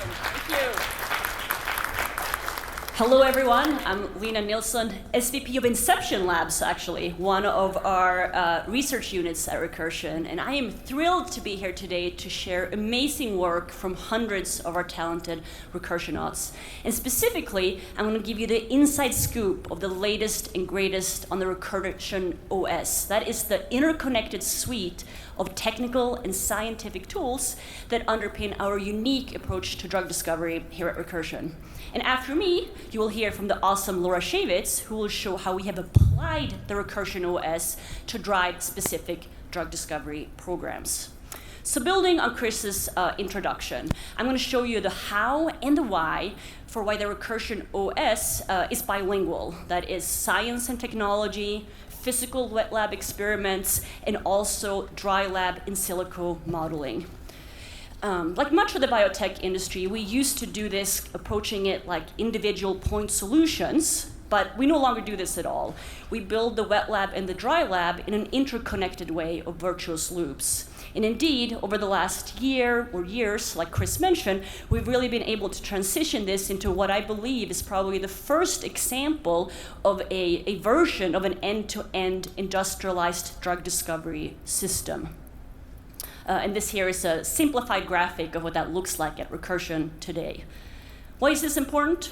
Thank you. Hello, everyone. I'm Lina Nilsson, SVP of Inception Labs, actually, one of our research units at Recursion. And I am thrilled to be here today to share amazing work from hundreds of our talented Recursionauts. And specifically, I'm going to give you the inside scoop of the latest and greatest on the Recursion OS. That is the interconnected suite of technical and scientific tools that underpin our unique approach to drug discovery here at Recursion. And after me, you will hear from the awesome Laura Shavitz, who will show how we have applied the Recursion OS to drive specific drug discovery programs. So building on Chris's introduction, I'm going to show you the how and the why for why the Recursion OS is bilingual. That is science and technology, physical wet lab experiments, and also dry lab in silico modeling. Like much of the biotech industry, we used to do this approaching it like individual point solutions, but we no longer do this at all. We build the wet lab and the dry lab in an interconnected way of virtuous loops. And indeed, over the last year or years, like Chris mentioned, we've really been able to transition this into what I believe is probably the first example of a version of an end-to-end industrialized drug discovery system. And this here is a simplified graphic of what that looks like at Recursion today. Why is this important?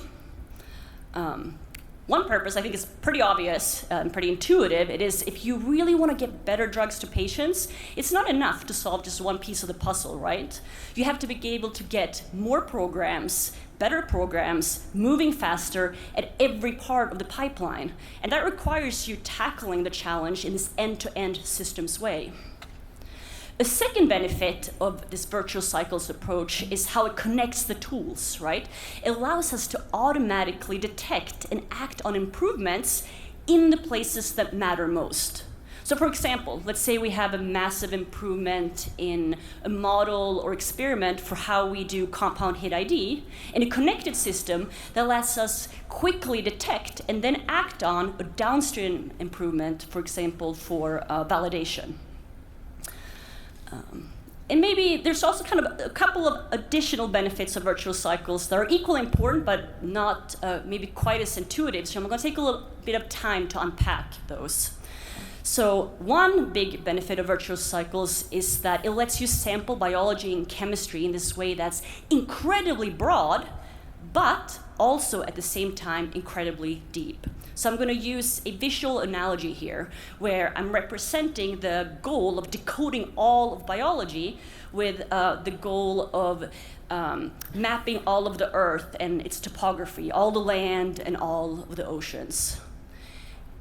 One purpose I think is pretty obvious and pretty intuitive. It is if you really want to get better drugs to patients, it's not enough to solve just one piece of the puzzle, right? You have to be able to get more programs, better programs, moving faster at every part of the pipeline. And that requires you tackling the challenge in this end-to-end systems way. A second benefit of this virtual cycles approach is how it connects the tools, right? It allows us to automatically detect and act on improvements in the places that matter most. So for example, let's say we have a massive improvement in a model or experiment for how we do compound hit ID, in a connected system that lets us quickly detect and then act on a downstream improvement, for example, for validation. And maybe there's also kind of a couple of additional benefits of virtual cycles that are equally important, but not maybe quite as intuitive. So I'm going to take a little bit of time to unpack those. So one big benefit of virtual cycles is that it lets you sample biology and chemistry in this way that's incredibly broad, but also at the same time incredibly deep. So I'm going to use a visual analogy here, where I'm representing the goal of decoding all of biology with the goal of mapping all of the Earth and its topography, all the land and all of the oceans.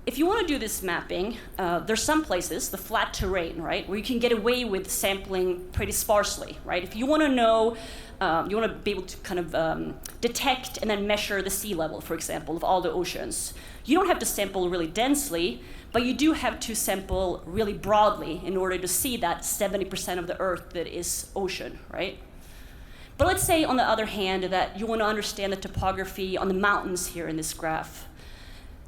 If you want to do this mapping, there's some places, the flat terrain, right, where you can get away with sampling pretty sparsely, right? If you want to know, you want to be able to kind of detect and then measure the sea level, for example, of all the oceans. You don't have to sample really densely, but you do have to sample really broadly in order to see that 70% of the Earth that is ocean, right? But let's say, on the other hand, that you want to understand the topography on the mountains here in this graph.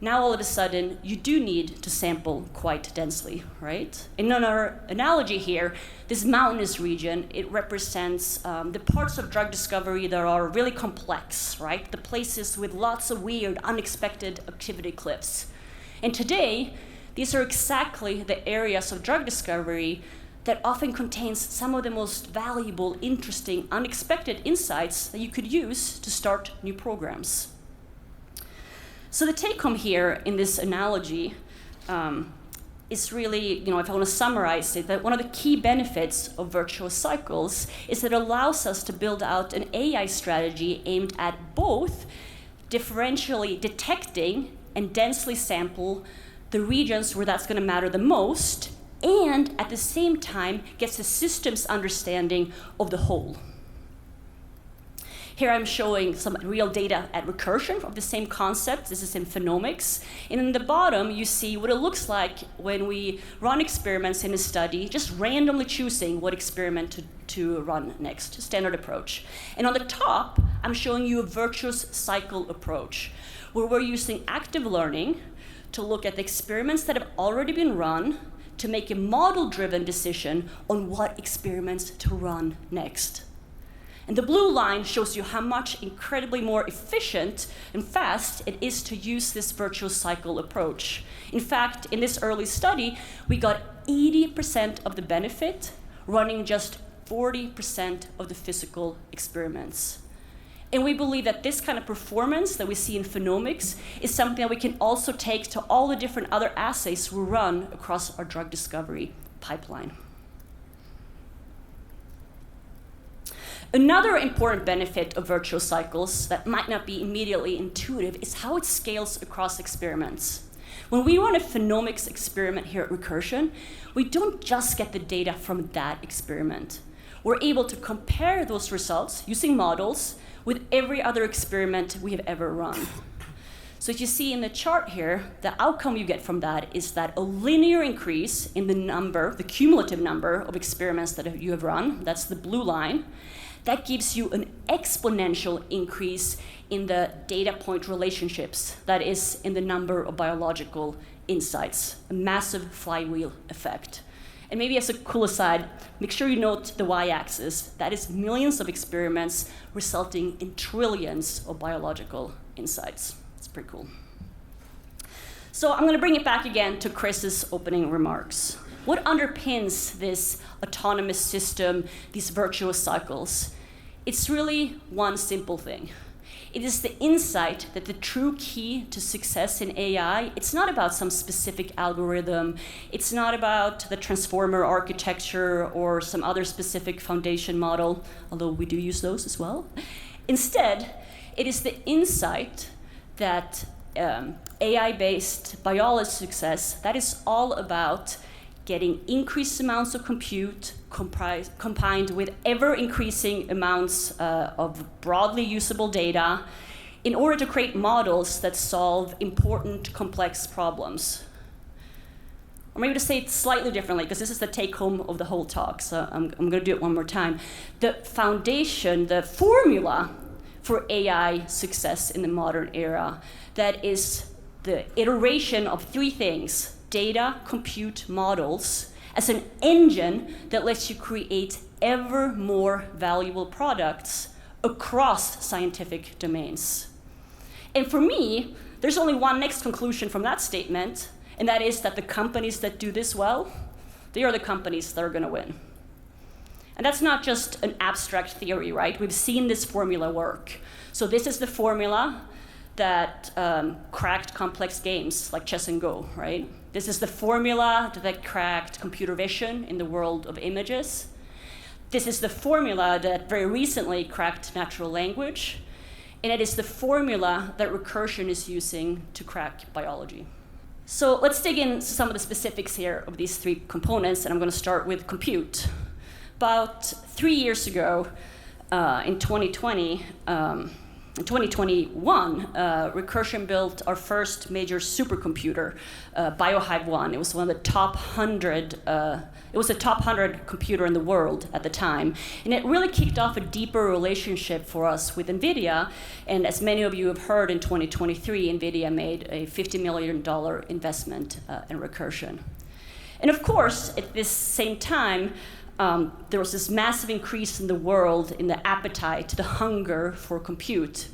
Now, all of a sudden, you do need to sample quite densely, right? In our analogy here, this mountainous region, it represents the parts of drug discovery that are really complex, right? The places with lots of weird, unexpected activity cliffs. And today, these are exactly the areas of drug discovery that often contains some of the most valuable, interesting, unexpected insights that you could use to start new programs. So the take-home here in this analogy is really, if I want to summarize it, that one of the key benefits of virtual cycles is that it allows us to build out an AI strategy aimed at both differentially detecting and densely sample the regions where that's going to matter the most, and at the same time gets a systems understanding of the whole. Here I'm showing some real data at Recursion of the same concept. This is in phenomics. And in the bottom, you see what it looks like when we run experiments in a study, just randomly choosing what experiment to run next, standard approach. And on the top, I'm showing you a virtuous cycle approach, where we're using active learning to look at the experiments that have already been run to make a model-driven decision on what experiments to run next. And the blue line shows you how much incredibly more efficient and fast it is to use this virtuous cycle approach. In fact, in this early study, we got 80% of the benefit running just 40% of the physical experiments. And we believe that this kind of performance that we see in phenomics is something that we can also take to all the different other assays we run across our drug discovery pipeline. Another important benefit of virtuous cycles that might not be immediately intuitive is how it scales across experiments. When we run a phenomics experiment here at Recursion, we don't just get the data from that experiment. We're able to compare those results using models with every other experiment we have ever run. So as you see in the chart here, the outcome you get from that is that a linear increase in the number, the cumulative number of experiments that you have run, that's the blue line, that gives you an exponential increase in the data point relationships, that is, in the number of biological insights, a massive flywheel effect. And maybe as a cool aside, make sure you note the y-axis. That is millions of experiments resulting in trillions of biological insights. It's pretty cool. So I'm going to bring it back again to Chris's opening remarks. What underpins this autonomous system, these virtuous cycles? It's really one simple thing. It is the insight that the true key to success in AI, it's not about some specific algorithm, it's not about the transformer architecture or some other specific foundation model, although we do use those as well. Instead, it is the insight that AI-based biology success, that is all about getting increased amounts of compute combined with ever-increasing amounts of broadly usable data in order to create models that solve important, complex problems. Or maybe to say it slightly differently, because this is the take-home of the whole talk, so I'm going to do it one more time. The foundation, the formula for AI success in the modern era, that is the iteration of three things: data, compute, models, as an engine that lets you create ever more valuable products across scientific domains. And for me, there's only one next conclusion from that statement, and that is that the companies that do this well, they are the companies that are going to win. And that's not just an abstract theory, right? We've seen this formula work. So this is the formula that cracked complex games like chess and Go, right? This is the formula that cracked computer vision in the world of images. This is the formula that very recently cracked natural language. And it is the formula that Recursion is using to crack biology. So let's dig into some of the specifics here of these three components, and I'm going to start with compute. About 3 years ago, in 2021, Recursion built our first major supercomputer, BioHive 1. It was one of the top 100. It was the top 100 computer in the world at the time, and it really kicked off a deeper relationship for us with NVIDIA. And as many of you have heard, in 2023, NVIDIA made a $50 million investment in Recursion. And of course, at this same time, there was this massive increase in the world in the appetite, the hunger for compute,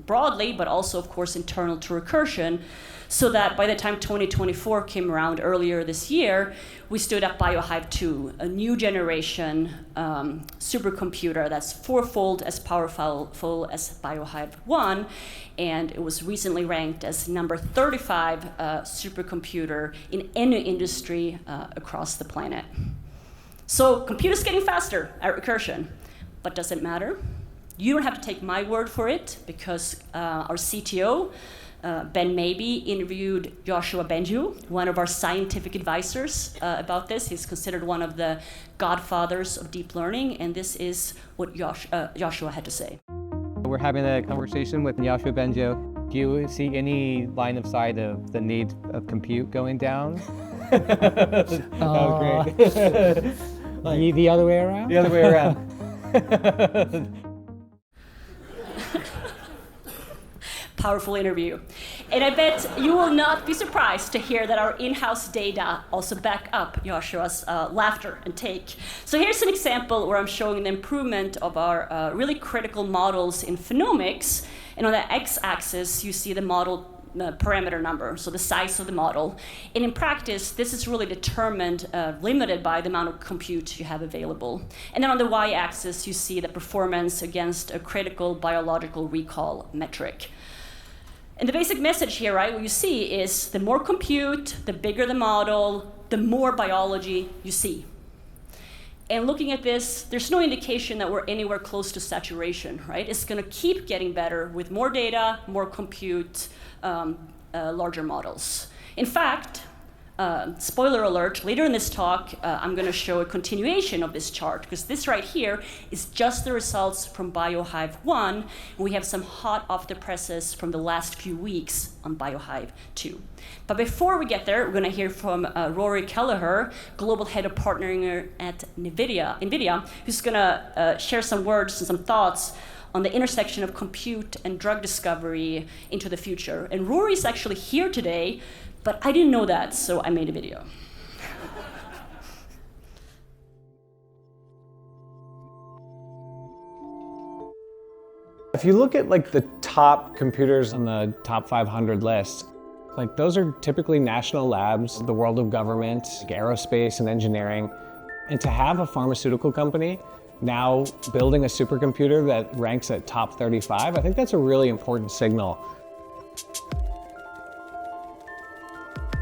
broadly, but also, of course, internal to Recursion, so that by the time 2024 came around earlier this year, we stood up BioHive 2, a new generation supercomputer that's fourfold as powerful as BioHive 1, and it was recently ranked as number 35 supercomputer in any industry across the planet. So compute is getting faster at Recursion, but does it matter? You don't have to take my word for it, because our CTO, Ben Mabey, interviewed Joshua Bengio, one of our scientific advisors, about this. He's considered one of the godfathers of deep learning, and this is what Joshua had to say. We're having a conversation with Joshua Bengio. Do you see any line of sight of the need of compute going down? That was great. The other way around? The other way around. Powerful interview. And I bet you will not be surprised to hear that our in-house data also back up Joshua's laughter and take. So here's an example where I'm showing the improvement of our really critical models in phenomics. And on the x-axis, you see the model parameter number, so the size of the model. And in practice, this is really determined, limited by the amount of compute you have available. And then on the y-axis, you see the performance against a critical biological recall metric. And the basic message here, right, what you see is the more compute, the bigger the model, the more biology you see. And looking at this, there's no indication that we're anywhere close to saturation, right? It's going to keep getting better with more data, more compute, larger models. In fact, spoiler alert, later in this talk, I'm going to show a continuation of this chart, because this right here is just the results from BioHive 1, and we have some hot off the presses from the last few weeks on BioHive 2. But before we get there, we're going to hear from Rory Kelleher, Global Head of Partnering at NVIDIA, who's going to share some words and some thoughts on the intersection of compute and drug discovery into the future. And Rory's actually here today, but I didn't know that, so I made a video. If you look at like the top computers on the top 500 list, like those are typically national labs, the world of government, like aerospace and engineering. And to have a pharmaceutical company now building a supercomputer that ranks at top 35, I think that's a really important signal.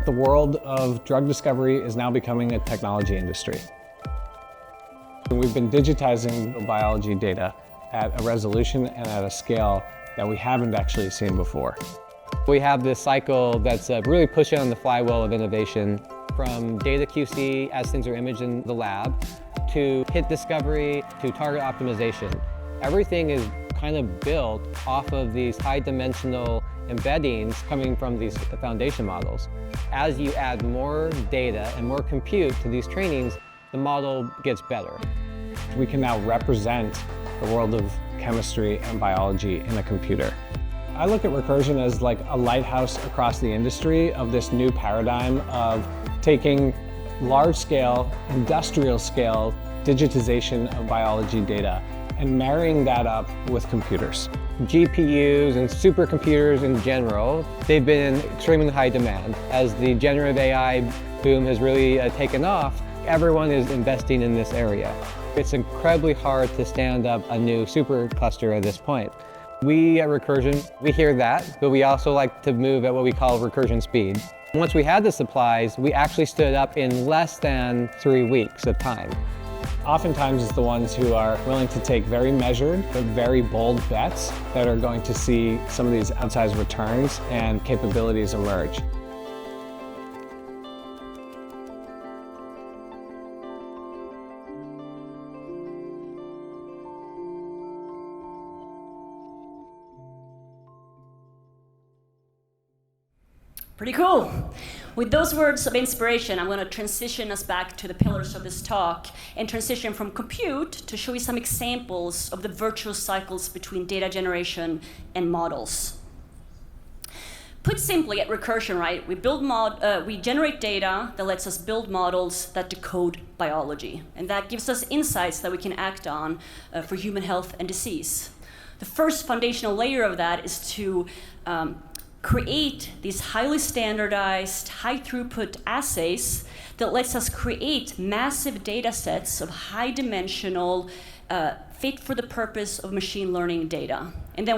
The world of drug discovery is now becoming a technology industry. We've been digitizing biology data at a resolution and at a scale that we haven't actually seen before. We have this cycle that's really pushing on the flywheel of innovation, from data QC as things are imaged in the lab, to hit discovery, to target optimization. Everything is kind of built off of these high-dimensional embeddings coming from these foundation models. As you add more data and more compute to these trainings, the model gets better. We can now represent the world of chemistry and biology in a computer. I look at Recursion as like a lighthouse across the industry of this new paradigm of taking large-scale, industrial-scale digitization of biology data and marrying that up with computers. GPUs and supercomputers in general, they've been in extremely high demand. As the generative AI boom has really taken off, everyone is investing in this area. It's incredibly hard to stand up a new supercluster at this point. We at Recursion, we hear that, but we also like to move at what we call recursion speed. Once we had the supplies, we actually stood up in less than 3 weeks of time. Oftentimes it's the ones who are willing to take very measured but very bold bets that are going to see some of these outsized returns and capabilities emerge. Pretty cool. With those words of inspiration, I'm going to transition us back to the pillars of this talk and transition from compute to show you some examples of the virtuous cycles between data generation and models. Put simply, at Recursion, right, we generate data that lets us build models that decode biology, and that gives us insights that we can act on for human health and disease. The first foundational layer of that is to create these highly standardized, high-throughput assays that lets us create massive data sets of high-dimensional, fit for the purpose of machine learning data. And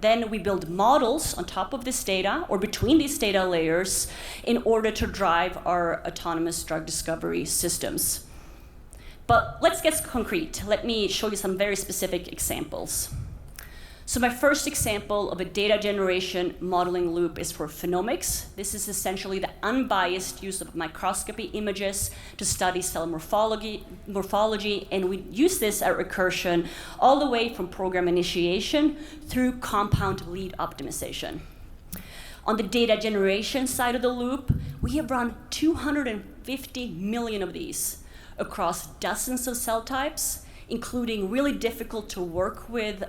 then we build models on top of this data or between these data layers in order to drive our autonomous drug discovery systems. But let's get concrete. Let me show you some very specific examples. So my first example of a data generation modeling loop is for phenomics. This is essentially the unbiased use of microscopy images to study cell morphology, and we use this at Recursion all the way from program initiation through compound lead optimization. On the data generation side of the loop, we have run 250 million of these across dozens of cell types, including really difficult to work with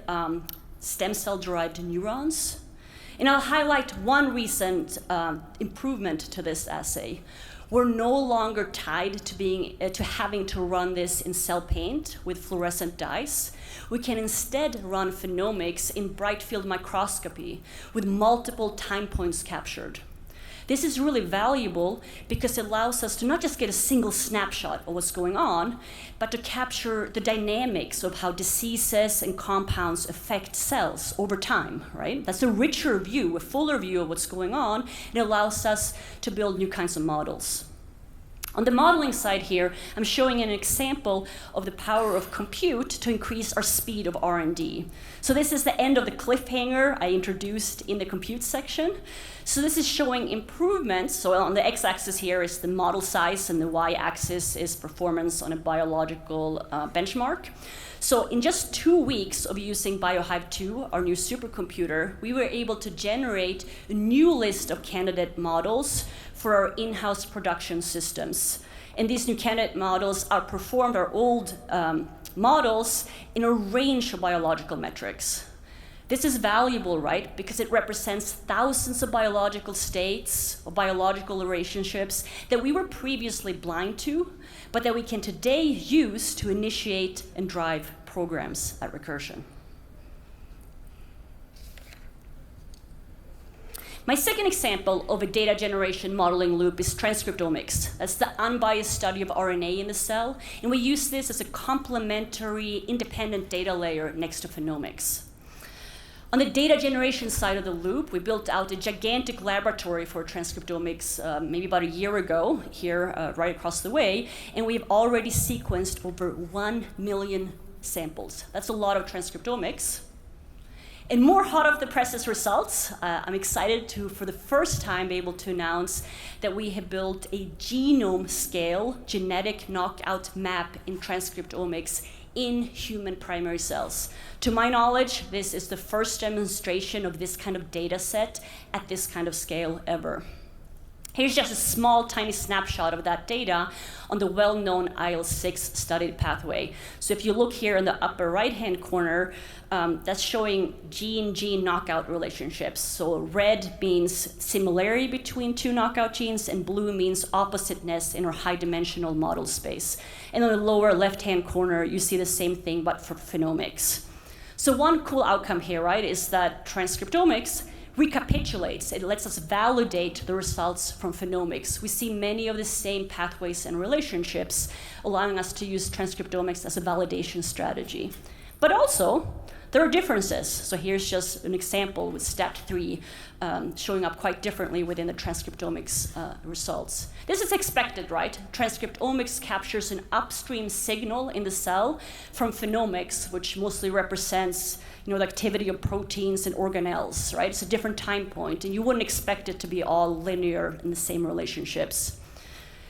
stem cell-derived neurons. And I'll highlight one recent improvement to this assay. We're no longer tied to having to run this in cell paint with fluorescent dyes. We can instead run phenomics in bright field microscopy with multiple time points captured. This is really valuable because it allows us to not just get a single snapshot of what's going on, but to capture the dynamics of how diseases and compounds affect cells over time, right? That's a richer view, a fuller view of what's going on, and it allows us to build new kinds of models. On the modeling side here, I'm showing an example of the power of compute to increase our speed of R&D. So this is the end of the cliffhanger I introduced in the compute section. So this is showing improvements. So on the x-axis here is the model size, and the y-axis is performance on a biological benchmark. So in just 2 weeks of using BioHive 2, our new supercomputer, we were able to generate a new list of candidate models for our in-house production systems. And these new candidate models outperformed our old models in a range of biological metrics. This is valuable, right? Because it represents thousands of biological states, or biological relationships that we were previously blind to, but that we can today use to initiate and drive programs at Recursion. My second example of a data generation modeling loop is transcriptomics. That's the unbiased study of RNA in the cell, and we use this as a complementary, independent data layer next to phenomics. On the data generation side of the loop, we built out a gigantic laboratory for transcriptomics maybe about a year ago, here right across the way, and we've already sequenced over 1 million samples. That's a lot of transcriptomics. And more hot off the presses results, I'm excited to, for the first time, be able to announce that we have built a genome-scale genetic knockout map in transcriptomics in human primary cells. To my knowledge, this is the first demonstration of this kind of data set at this kind of scale ever. Here's just a small, tiny snapshot of that data on the well-known IL-6 studied pathway. So if you look here in the upper right-hand corner, that's showing gene-gene knockout relationships. So red means similarity between two knockout genes, and blue means oppositeness in our high-dimensional model space. And on the lower left-hand corner, you see the same thing, but for phenomics. So one cool outcome here, right, is that transcriptomics recapitulates. It lets us validate the results from phenomics. We see many of the same pathways and relationships, allowing us to use transcriptomics as a validation strategy. But also, there are differences. So here's just an example with STAT3 showing up quite differently within the transcriptomics results. This is expected, right? Transcriptomics captures an upstream signal in the cell from phenomics, which mostly represents the activity of proteins and organelles, right? It's a different time point, and you wouldn't expect it to be all linear in the same relationships.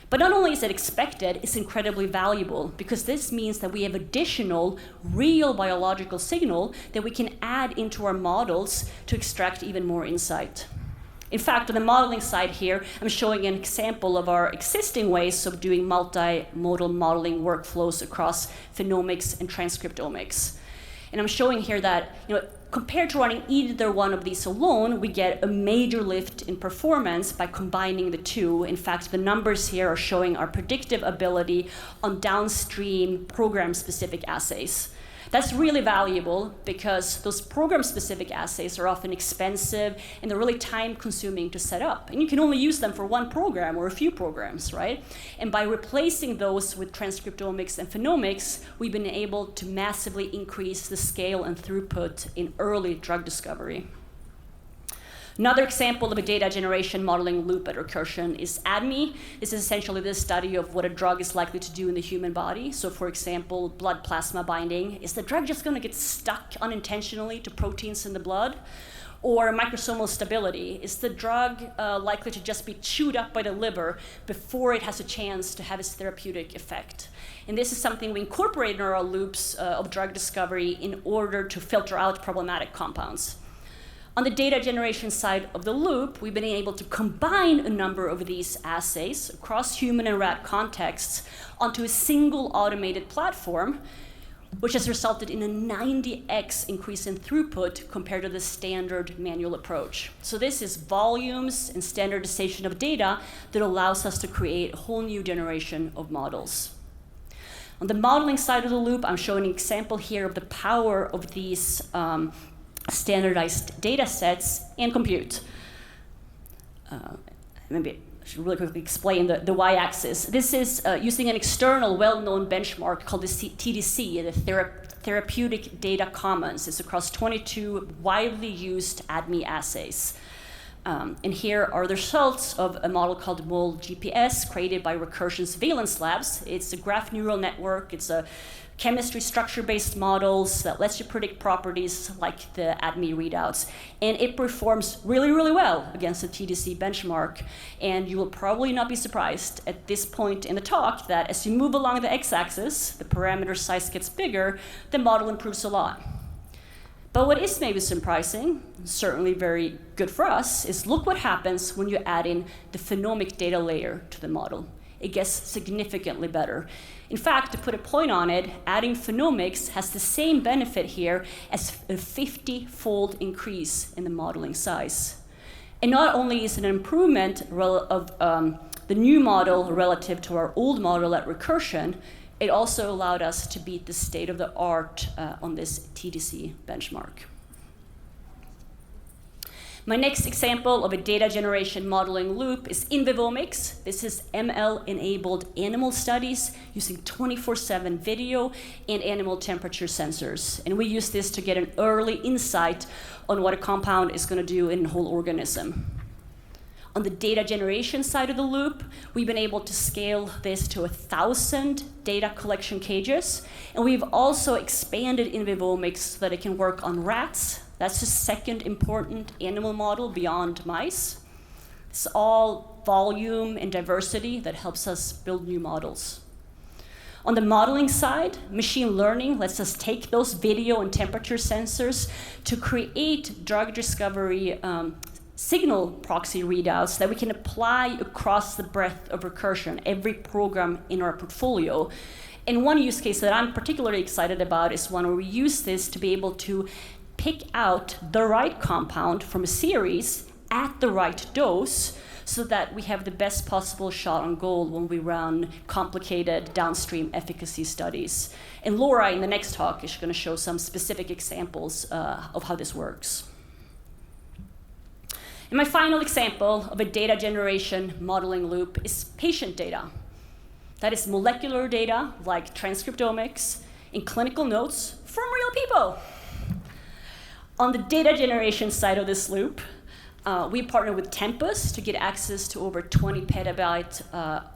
But not only is it expected, it's incredibly valuable, because this means that we have additional real biological signal that we can add into our models to extract even more insight. In fact, on the modeling side here, I'm showing an example of our existing ways of doing multimodal modeling workflows across phenomics and transcriptomics. And I'm showing here that, compared to running either one of these alone, we get a major lift in performance by combining the two. In fact, the numbers here are showing our predictive ability on downstream program-specific assays. That's really valuable because those program-specific assays are often expensive and they're really time-consuming to set up. And you can only use them for one program or a few programs, right? And by replacing those with transcriptomics and phenomics, we've been able to massively increase the scale and throughput in early drug discovery. Another example of a data generation modeling loop at Recursion is ADME. This is essentially the study of what a drug is likely to do in the human body. So for example, blood plasma binding. Is the drug just going to get stuck unintentionally to proteins in the blood? Or microsomal stability. Is the drug likely to just be chewed up by the liver before it has a chance to have its therapeutic effect? And this is something we incorporate in our loops of drug discovery in order to filter out problematic compounds. On the data generation side of the loop, we've been able to combine a number of these assays across human and rat contexts onto a single automated platform which has resulted in a 90x increase in throughput compared to the standard manual approach. So this is volumes and standardization of data that allows us to create a whole new generation of models. On the modeling side of the loop, I'm showing an example here of the power of these standardized data sets and compute. Maybe I should really quickly explain the y-axis. This is using an external well-known benchmark called the TDC, the Therapeutic Data Commons. It's across 22 widely used ADME assays. And here are the results of a model called MOL-GPS created by Recursion's Valence Labs. It's a graph neural network. It's a chemistry structure-based models that lets you predict properties like the ADME readouts. And it performs really, really well against the TDC benchmark. And you will probably not be surprised at this point in the talk that as you move along the x-axis, the parameter size gets bigger, the model improves a lot. But what is maybe surprising, certainly very good for us, is look what happens when you add in the phenomic data layer to the model. It gets significantly better. In fact, to put a point on it, adding phenomics has the same benefit here as a 50-fold increase in the modeling size. And not only is it an improvement of the new model relative to our old model at Recursion, it also allowed us to beat the state of the art on this TDC benchmark. My next example of a data generation modeling loop is in vivomics. This is ML-enabled animal studies using 24/7 video and animal temperature sensors. And we use this to get an early insight on what a compound is going to do in a whole organism. On the data generation side of the loop, we've been able to scale this to 1,000 data collection cages. And we've also expanded in vivomics so that it can work on rats. That's the second important animal model beyond mice. It's all volume and diversity that helps us build new models. On the modeling side, machine learning lets us take those video and temperature sensors to create drug discovery signal proxy readouts that we can apply across the breadth of Recursion, every program in our portfolio. And one use case that I'm particularly excited about is one where we use this to be able to pick out the right compound from a series at the right dose so that we have the best possible shot on goal when we run complicated downstream efficacy studies. And Laura, in the next talk, is going to show some specific examples of how this works. And my final example of a data generation modeling loop is patient data. That is molecular data like transcriptomics and clinical notes from real people. On the data generation side of this loop, we partner with Tempus to get access to over 20 petabytes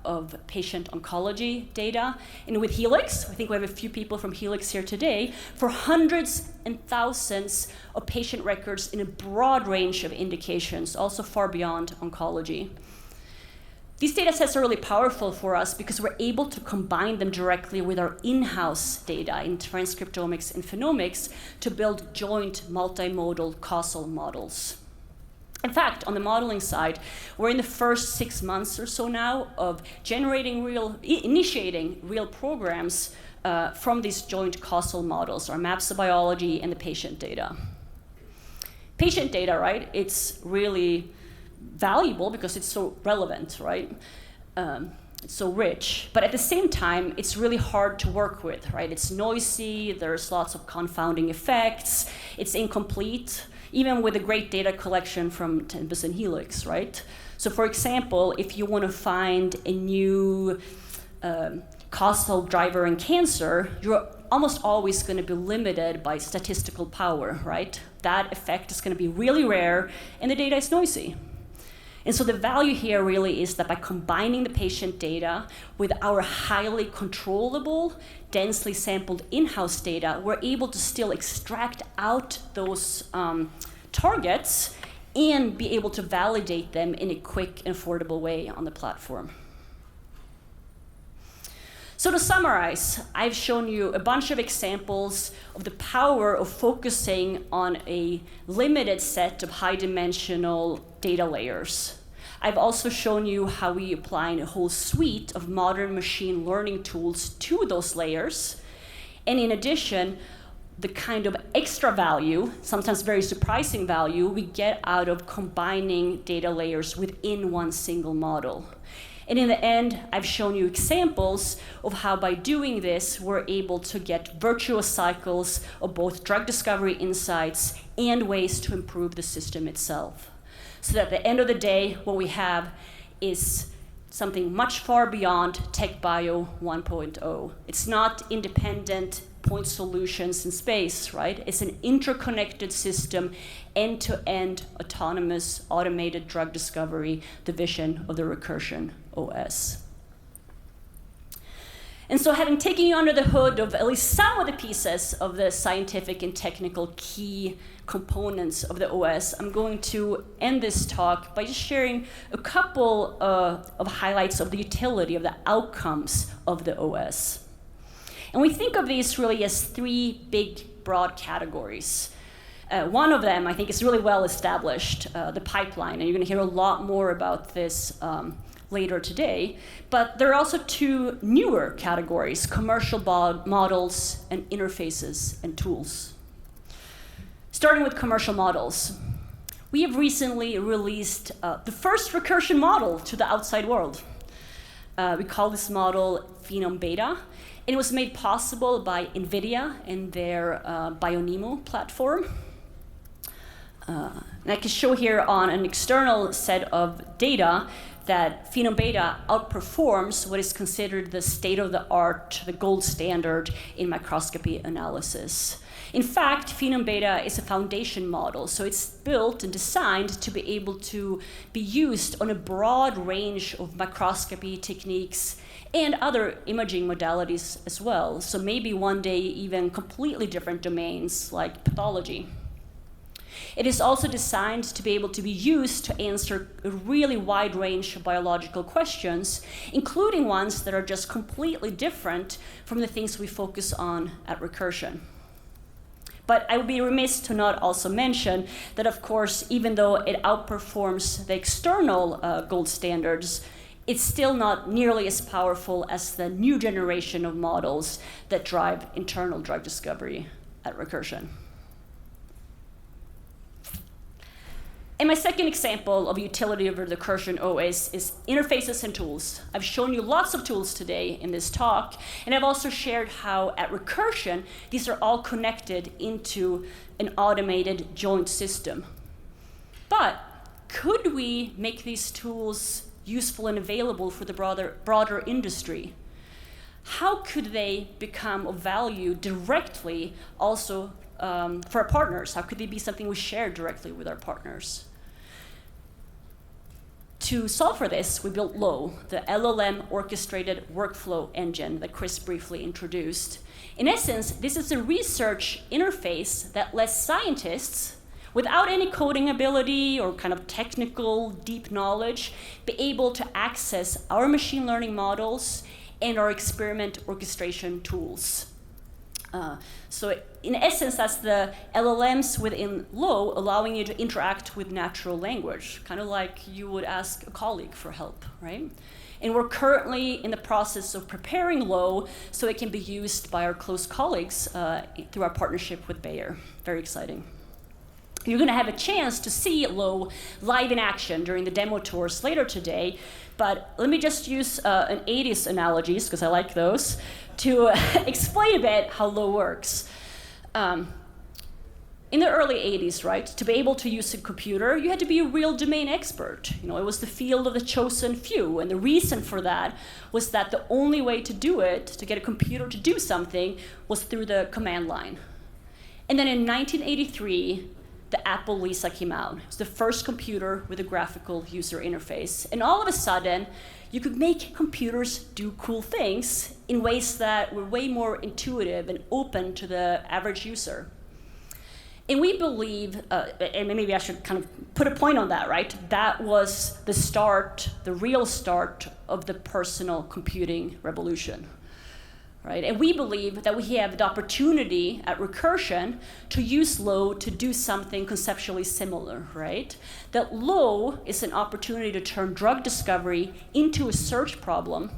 of patient oncology data. And with Helix, I think we have a few people from Helix here today, for hundreds and thousands of patient records in a broad range of indications, also far beyond oncology. These data sets are really powerful for us because we're able to combine them directly with our in-house data in transcriptomics and phenomics to build joint multimodal causal models. In fact, on the modeling side, we're in the first 6 months or so now of initiating real programs from these joint causal models, our maps of biology and the patient data. Patient data, right? It's really valuable because it's so relevant, right? It's so rich, but at the same time, it's really hard to work with, right? It's noisy, there's lots of confounding effects, it's incomplete, even with a great data collection from Tempus and Helix, right? So for example, if you want to find a new causal driver in cancer, you're almost always going to be limited by statistical power, right? That effect is going to be really rare, and the data is noisy. And so the value here really is that by combining the patient data with our highly controllable, densely sampled in-house data, we're able to still extract out those targets and be able to validate them in a quick and affordable way on the platform. So to summarize, I've shown you a bunch of examples of the power of focusing on a limited set of high-dimensional data layers. I've also shown you how we apply a whole suite of modern machine learning tools to those layers. And in addition, the kind of extra value, sometimes very surprising value, we get out of combining data layers within one single model. And in the end, I've shown you examples of how by doing this, we're able to get virtuous cycles of both drug discovery insights and ways to improve the system itself. So that at the end of the day, what we have is something much far beyond TechBio 1.0. It's not independent point solutions in space, right? It's an interconnected system, end-to-end autonomous automated drug discovery, the vision of the Recursion OS. And so having taken you under the hood of at least some of the pieces of the scientific and technical key components of the OS, I'm going to end this talk by just sharing a couple of highlights of the utility of the outcomes of the OS. And we think of these really as three big, broad categories. One of them, I think, is really well established, the pipeline, and you're going to hear a lot more about this later today. But there are also two newer categories, commercial models and interfaces and tools. Starting with commercial models. We have recently released the first recursion model to the outside world. We call this model Phenom Beta. And it was made possible by NVIDIA and their BioNeMo platform. And I can show here on an external set of data that Phenom Beta outperforms what is considered the state-of-the-art, the gold standard in microscopy analysis. In fact, Phenom Beta is a foundation model, so it's built and designed to be able to be used on a broad range of microscopy techniques and other imaging modalities as well. So maybe one day even completely different domains like pathology. It is also designed to be able to be used to answer a really wide range of biological questions, including ones that are just completely different from the things we focus on at Recursion. But I would be remiss to not also mention that, of course, even though it outperforms the external gold standards, it's still not nearly as powerful as the new generation of models that drive internal drug discovery at Recursion. And my second example of utility of the Recursion OS is interfaces and tools. I've shown you lots of tools today in this talk, and I've also shared how at Recursion, these are all connected into an automated joint system. But could we make these tools useful and available for the broader industry? How could they become of value directly also for our partners? How could they be something we share directly with our partners? To solve for this, we built LOW, the LLM orchestrated workflow engine that Chris briefly introduced. In essence, this is a research interface that lets scientists, without any coding ability or kind of technical deep knowledge, be able to access our machine learning models and our experiment orchestration tools. So in essence, that's the LLMs within LOW allowing you to interact with natural language, kind of like you would ask a colleague for help, right? And we're currently in the process of preparing LOW so it can be used by our close colleagues through our partnership with Bayer. Very exciting. You're going to have a chance to see LOW live in action during the demo tours later today, but let me just use an 80s analogies, because I like those, to explain a bit how LOW works. In the early 80s, right, to be able to use a computer, you had to be a real domain expert. You know, it was the field of the chosen few, and the reason for that was that the only way to do it, to get a computer to do something, was through the command line. And then in 1983, the Apple Lisa came out. It was the first computer with a graphical user interface. And all of a sudden, you could make computers do cool things in ways that were way more intuitive and open to the average user. And we believe, and maybe I should kind of put a point on that, right? That was the start, the real start of the personal computing revolution. Right? And we believe that we have the opportunity at Recursion to use LOW to do something conceptually similar, right? That LOW is an opportunity to turn drug discovery into a search problem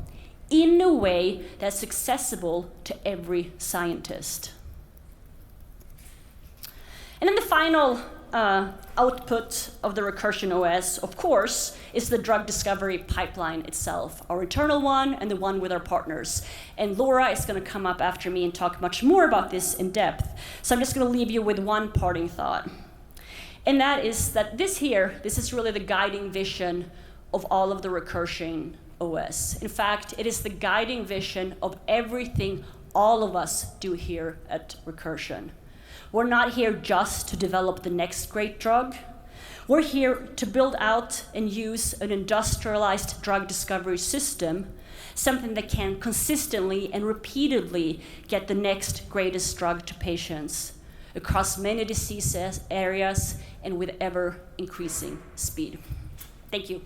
in a way that's accessible to every scientist. And then the final output of the Recursion OS, of course, is the drug discovery pipeline itself, our internal one and the one with our partners. And Laura is going to come up after me and talk much more about this in depth. So I'm just going to leave you with one parting thought. And that is that this is really the guiding vision of all of the Recursion OS. In fact, it is the guiding vision of everything all of us do here at Recursion. We're not here just to develop the next great drug. We're here to build out and use an industrialized drug discovery system, something that can consistently and repeatedly get the next greatest drug to patients across many disease areas and with ever increasing speed. Thank you.